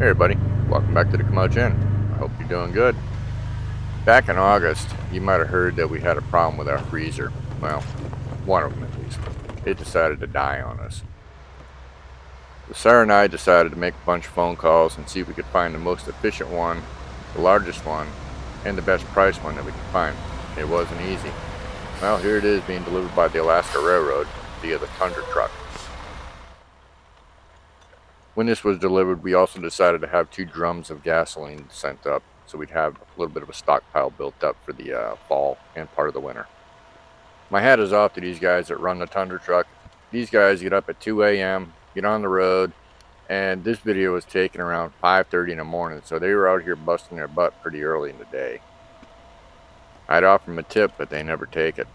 everybody, welcome back to the Come Out Inn. I hope you're doing good. Back in August, you might have heard that we had a problem with our freezer. Well, one of them at least. It decided to die on us. So Sarah and I decided to make a bunch of phone calls and see if we could find the most efficient one, the largest one, and the best price one that we could find. It wasn't easy. Well, here it is being delivered by the Alaska Railroad via the Tundra truck. When this was delivered, we also decided to have 2 drums of gasoline sent up, so we'd have a little bit of a stockpile built up for the fall and part of the winter. My hat is off to these guys that run the Tundra truck. These guys get up at 2 a.m., get on the road, and this video was taken around 5:30 in the morning, so they were out here busting their butt pretty early in the day. I'd offer them a tip, but they never take it.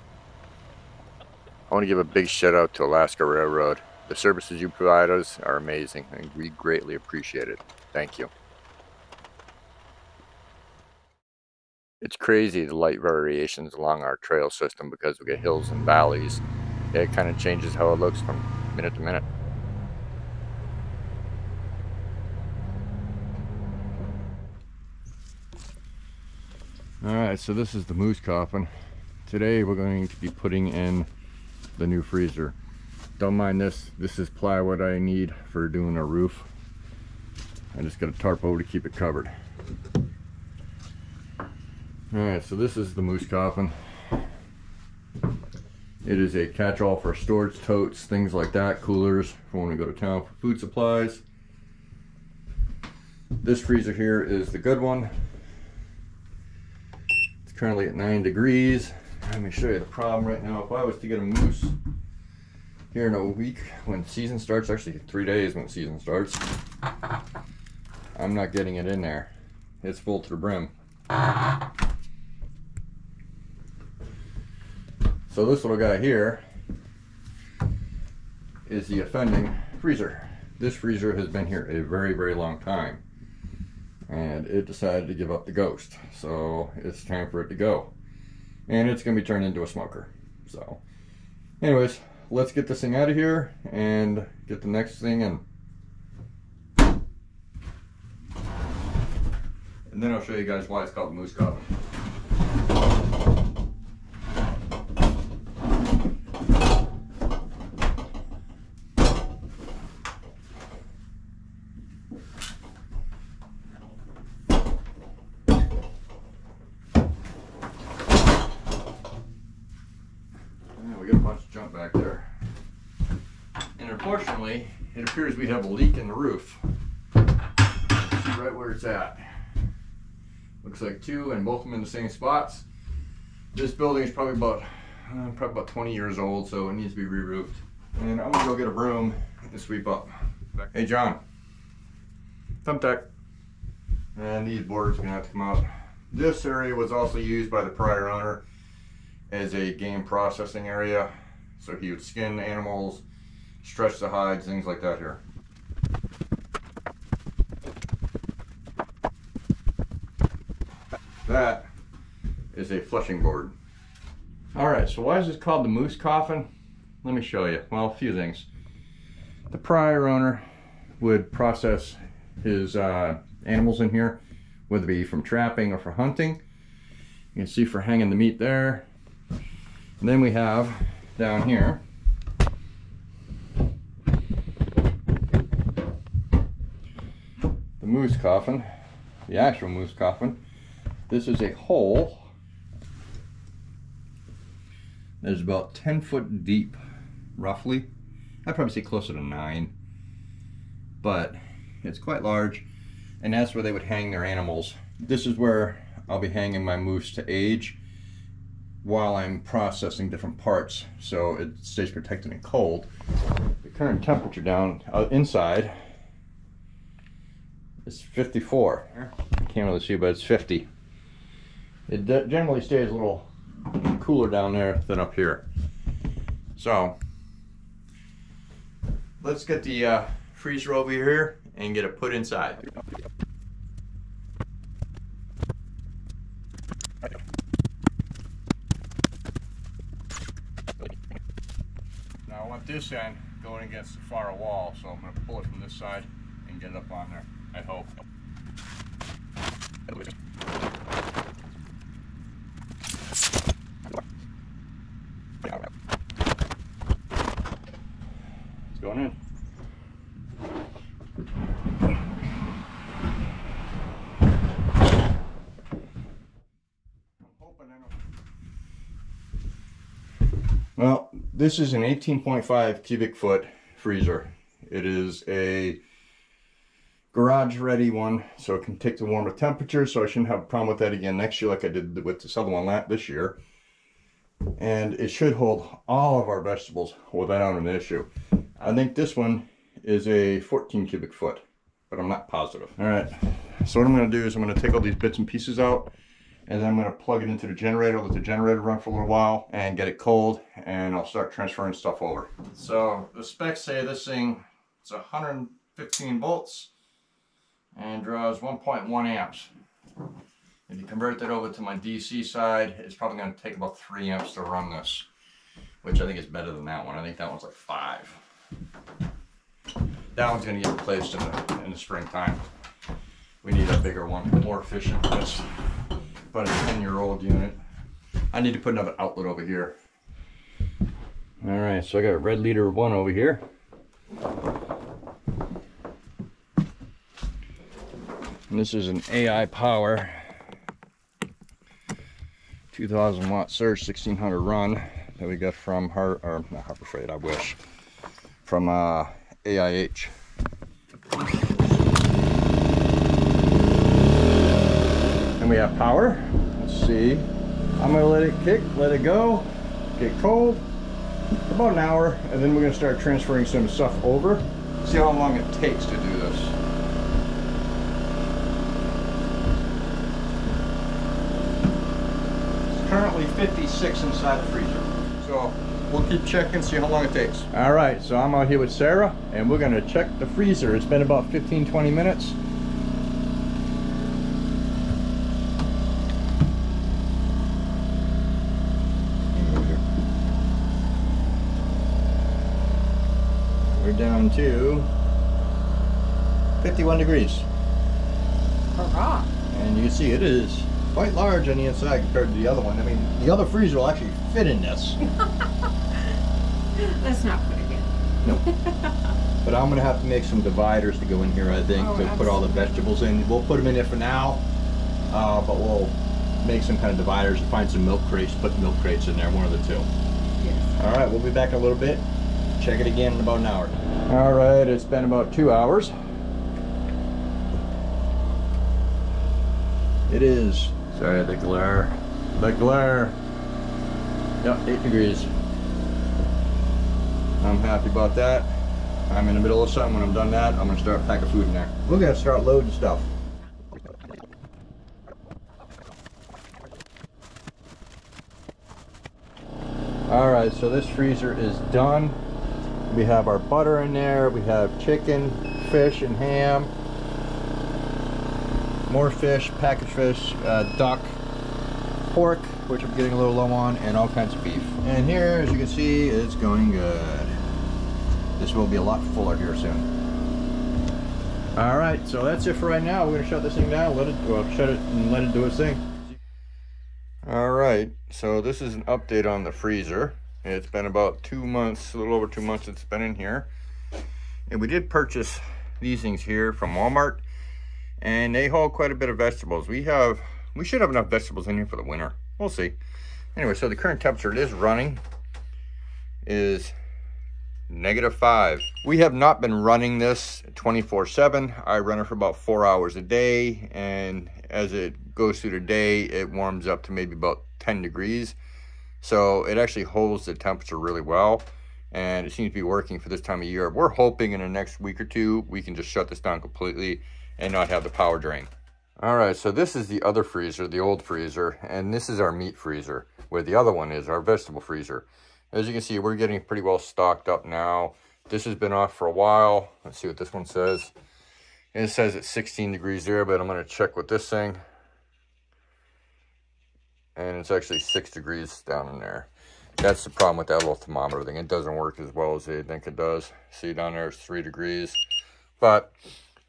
I want to give a big shout out to Alaska Railroad. The services you provide us are amazing, and we greatly appreciate it. Thank you. It's crazy the light variations along our trail system because we get hills and valleys. It kind of changes how it looks from minute to minute. Alright, so this is the moose coffin. Today we're going to be putting in the new freezer. Don't mind this. This is plywood I need for doing a roof. I just got a tarp over to keep it covered. Alright, so this is the moose coffin. It is a catch-all for storage totes, things like that, coolers for when we go to town for food supplies. This freezer here is the good one. It's currently at 9 degrees. Let me show you the problem right now. If I was to get a moose here in a week when season starts, actually 3 days when season starts, I'm not getting it in there. It's full to the brim. So this little guy here is the offending freezer. This freezer has been here a very, very long time, and it decided to give up the ghost. So it's time for it to go. And it's going to be turned into a smoker. So anyways, let's get this thing out of here and get the next thing in. And then I'll show you guys why it's called the moose coffin. We got a bunch of junk back there. And unfortunately, it appears we have a leak in the roof. Right where it's at. Looks like 2, and both of them in the same spots. This building is probably about 20 years old, so it needs to be re-roofed. And I'm gonna go get a broom and sweep up. Hey John, thumbtack. And these boards are gonna have to come out. This area was also used by the prior owner as a game processing area, so he would skin animals, stretch the hides, things like that here. That is a flushing board. Alright, so why is this called the moose coffin? Let me show you. Well, a few things. The prior owner would process his animals in here, whether it be from trapping or for hunting. You can see for hanging the meat there. And then we have down here the moose coffin, the actual moose coffin. This is a hole that is about 10 foot deep, roughly. I'd probably say closer to 9, but it's quite large, and that's where they would hang their animals. This is where I'll be hanging my moose to age while I'm processing different parts, so it stays protected and cold. The current temperature down inside is 54. You can't really see, but it's 50. It generally stays a little cooler down there than up here. So let's get the freezer over here and get it put inside. Now I want this end going against the far wall, so I'm going to pull it from this side and get it up on there. I hope. It's going in. Well, this is an 18.5 cubic foot freezer. It is a garage ready one, so it can take the warmer temperature, so I shouldn't have a problem with that again next year like I did with this other one this year. And it should hold all of our vegetables without an issue. I think this one is a 14 cubic foot, but I'm not positive. All right, so what I'm gonna do is I'm gonna take all these bits and pieces out, and then I'm going to plug it into the generator, let the generator run for a little while and get it cold, and I'll start transferring stuff over. So the specs say this thing, it's 115 volts and draws 1.1 amps. If you convert that over to my DC side, it's probably going to take about 3 amps to run this, which I think is better than that one. I think that one's like 5. That one's going to get replaced in the springtime. We need a bigger one, more efficient. That's about a 10-year-old unit. I need to put another outlet over here. All right, so I got a red leader 1 over here. And this is an AI Power 2000 watt surge 1600 run that we got from not Harbor Freight, I wish, from AIH. And we have power. Let's see. I'm gonna let it kick, let it go, get cold, about an hour, and then we're gonna start transferring some stuff over. See how long it takes to do this. It's currently 56 inside the freezer. So we'll keep checking, see how long it takes. All right, so I'm out here with Sarah, and we're gonna check the freezer. It's been about 15-20 minutes. We're down to 51 degrees. Hurrah! And you can see it is quite large on the inside compared to the other one. I mean, the other freezer will actually fit in this. Let's not put it in. No. But I'm going to have to make some dividers to go in here, I think, to put all the vegetables in. We'll put them in there for now, but we'll make some kind of dividers and find some milk crates, put milk crates in there, one of the two. Yes. All right, we'll be back in a little bit. Check it again in about an hour. All right, it's been about 2 hours. It is, sorry, the glare. Yep, 8 degrees. I'm happy about that. I'm in the middle of something. When I'm done that, I'm gonna start packing food in there. We're gonna start loading stuff. All right, so this freezer is done. We have our butter in there. We have chicken, fish, and ham. More fish, packaged fish, duck, pork, which I'm getting a little low on, and all kinds of beef. And here, as you can see, it's going good. This will be a lot fuller here soon. All right, so that's it for right now. We're gonna shut this thing down, shut it and let it do its thing. All right, so this is an update on the freezer. It's been about 2 months, a little over 2 months it's been in here. And we did purchase these things here from Walmart, and they hold quite a bit of vegetables. We should have enough vegetables in here for the winter. We'll see. Anyway, so the current temperature it is running is -5. We have not been running this 24/7. I run it for about 4 hours a day, and as it goes through the day, it warms up to maybe about 10 degrees. So it actually holds the temperature really well, and it seems to be working for this time of year. We're hoping in the next week or two, we can just shut this down completely and not have the power drain. All right, so this is the other freezer, the old freezer, and this is our meat freezer, where the other one is our vegetable freezer. As you can see, we're getting pretty well stocked up now. This has been off for a while. Let's see what this one says. And it says it's 16 degrees there, but I'm gonna check with this thing. And it's actually 6 degrees down in there. That's the problem with that little thermometer thing. It doesn't work as well as they think it does. See down there, it's 3 degrees. But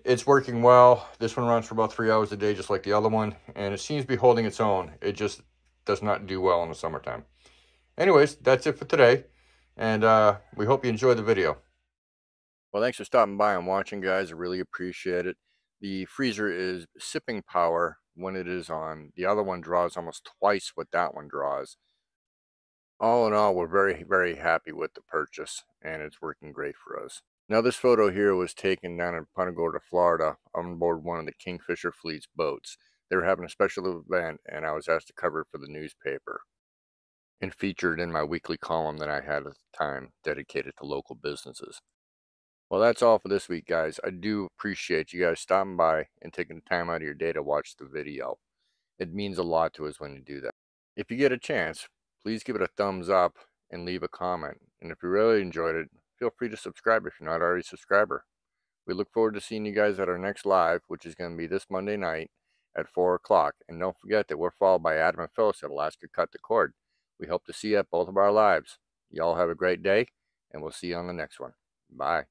It's working well. This one runs for about 3 hours a day, just like the other one, and it seems to be holding its own. It just does not do well in the summertime. Anyways, that's it for today, and we hope you enjoyed the video. Well, thanks for stopping by and watching, guys. I really appreciate it. The freezer is sipping power when it is on. The other one draws almost twice what that one draws. All in all, we're very happy with the purchase, and it's working great for us. Now, this photo here was taken down in Punta Gorda, Florida, on board one of the Kingfisher Fleet's boats. They were having a special event, and I was asked to cover it for the newspaper and featured in my weekly column that I had at the time dedicated to local businesses. Well, that's all for this week, guys. I do appreciate you guys stopping by and taking the time out of your day to watch the video. It means a lot to us when you do that. If you get a chance, please give it a thumbs up and leave a comment. And if you really enjoyed it, feel free to subscribe if you're not already a subscriber. We look forward to seeing you guys at our next live, which is going to be this Monday night at 4 o'clock. And don't forget that we're followed by Adam and Phyllis at Alaska Cut the Cord. We hope to see you at both of our lives. Y'all have a great day, and we'll see you on the next one. Bye.